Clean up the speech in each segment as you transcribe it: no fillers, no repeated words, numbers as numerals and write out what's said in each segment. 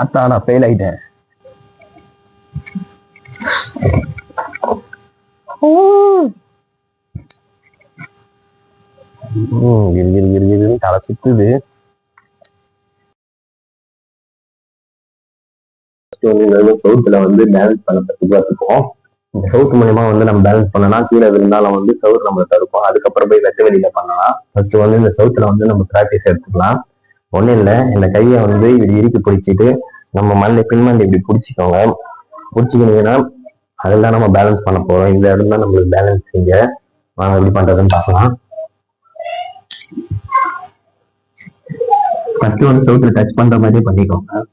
அதான் நான் ஃபெயில் ஆயிட்டேன். தலை சுத்துது. சவுத்துல வந்து பேலன்ஸ் பண்ண பத்தி பார்த்துப்போம். இந்த சவுத்து மூலியமா வந்து நம்ம பேலன்ஸ் பண்ணனா கீழே இருந்தாலும் வந்து சவுத்து நம்மளை தடுப்போம். அதுக்கப்புறம் போய் வெட்ட வெளியில பண்ணலாம். ஃபர்ஸ்ட் வந்து இந்த சவுத்துல வந்து நம்ம பிராக்டிஸ் எடுத்துக்கலாம். ஒன்றும் இல்லை, இந்த கையை வந்து இப்படி இறுக்கி பிடிச்சிட்டு நம்ம மண்டை பின்மண்டை இப்படி பிடிச்சிக்கோங்க. பிடிச்சிக்கினீங்கன்னா அதெல்லாம் நம்ம பேலன்ஸ் பண்ண போறோம். இந்த இடம் தான் நம்மளுக்கு பேலன்ஸ் இங்க. வாங்க எப்படி பண்றதுன்னு பார்க்கலாம். ஃபர்ஸ்ட் வந்து சவுத்துல டச் பண்ற மாதிரியே பண்ணிக்கோங்க.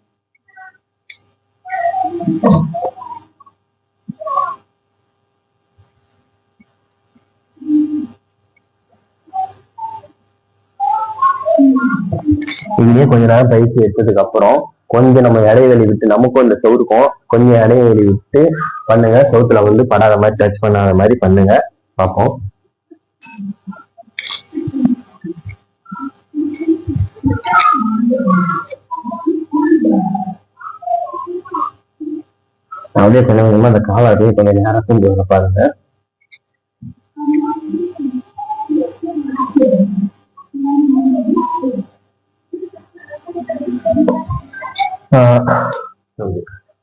இதுலயே கொஞ்ச நேரம் பயிற்சி எடுத்ததுக்கு அப்புறம் கொஞ்சம் நம்ம இடைவெளி விட்டு, நமக்கும் இந்த சவுருக்கும் கொஞ்சம் இடைவெளி விட்டு பண்ணுங்க. சவுத்துல வந்து படாத மாதிரி, டச் பண்ணாத மாதிரி பண்ணுங்க. பார்ப்போம். அப்படியே கொஞ்சம் கொஞ்சமா அந்த காலை அப்படியே கொஞ்சம் நேரம் தூங்க பாருங்க.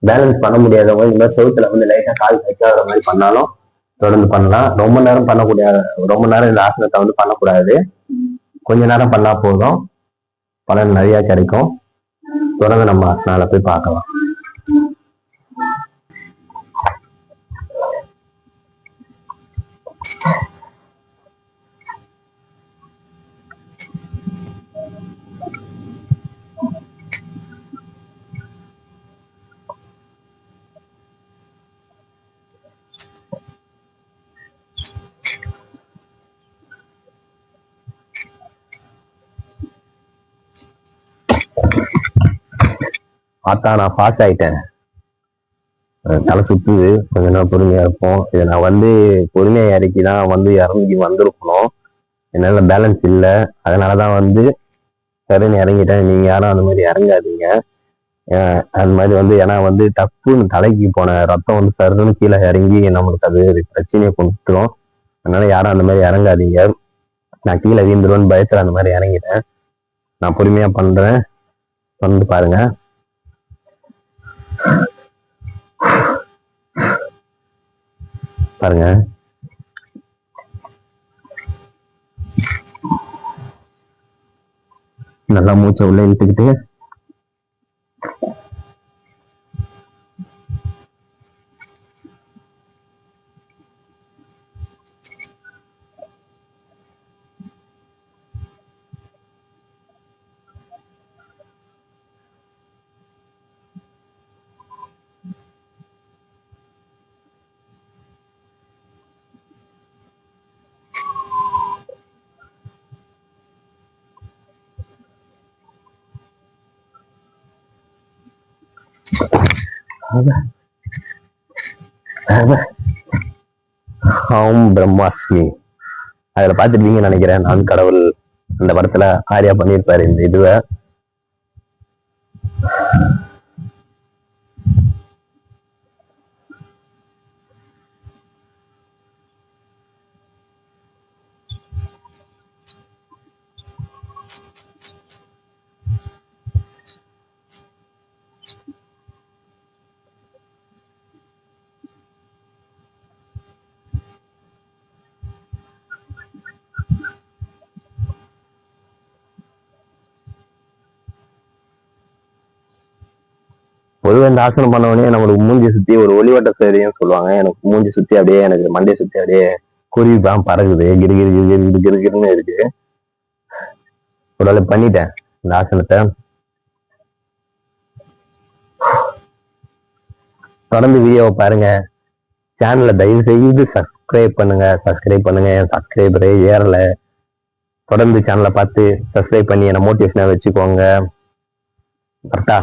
பேலன்ஸ் பண்ண முடியாதவங்க இந்த மாதிரி செவுத்துல வந்து லைட்டா கால் வைக்காத மாதிரி பண்ணாலும் தொடர்ந்து பண்ணலாம். ரொம்ப நேரம் ரொம்ப நேரம் இந்த ஆசனத்தை வந்து பண்ணக்கூடாது. கொஞ்ச நேரம் பண்ணா போதும், பலன் நிறைய கிடைக்கும். தொடர்ந்து நம்ம ஆசனால போய் பார்க்கலாம். நான் பாஸ் ஆயிட்டேன். தலை சுத்துது, கொஞ்ச நேரம் பொறுமையா இருப்போம். இதை நான் வந்து பொறுமையா இறக்கிதான் வந்து இறங்கி வந்திருக்கணும். என்னால பேலன்ஸ் இல்லை, அதனாலதான் வந்து சரின்னு இறங்கிட்டேன். நீங்க யாரும் அந்த மாதிரி இறங்காதீங்க. அந்த மாதிரி வந்து ஏன்னா வந்து டப்புன்னு தலைக்கு போன ரத்தம் வந்து சருன்னு கீழே இறங்கி நம்மளுக்கு அது பிரச்சனையை கொடுத்துரும். அதனால யாரும் அந்த மாதிரி இறங்காதீங்க. நான் கீழே வீந்துருவேன்னு பயத்துல அந்த மாதிரி இறங்கிட்டேன். நான் பொறுமையா பண்றேன், வந்து பாருங்க. பாருங்க, நல்லா மூச்சை உள்ள இழுத்துக்கிட்டு பிரம்மாஸ்மி அதுல பாத்துருப்பீங்கன்னு நினைக்கிறேன். நான் கடவுள் அந்த படத்துல ஆரியா பண்ணியிருப்பாரு இந்த இதுவை. பொதுவாக இந்த ஆசனம் பண்ணவொடனே நம்மளுக்கு மூஞ்சி சுத்தி ஒரு ஒளிவட்ட சேரியும் சொல்லுவாங்க. எனக்கு மூஞ்சி சுத்தி அப்படியே, எனக்கு மண்டையை சுத்தி அப்படியே குருவிதான் பறகுது, கிருகிரு கிருகிரு கிருகிருன்னு இருக்கு. ஒரு வேளை பண்ணிட்டேன் இந்த ஆசனத்தை. தொடர்ந்து வீடியோவை பாருங்க. சேனலை தயவு செய்து சப்ஸ்கிரைப் பண்ணுங்க. என் சப்ஸ்கிரைபரே ஏறல. தொடர்ந்து சேனலை பார்த்து சப்ஸ்கிரைப் பண்ணி என்னை மோட்டிவேஷனா வச்சுக்கோங்க. கரெக்டா?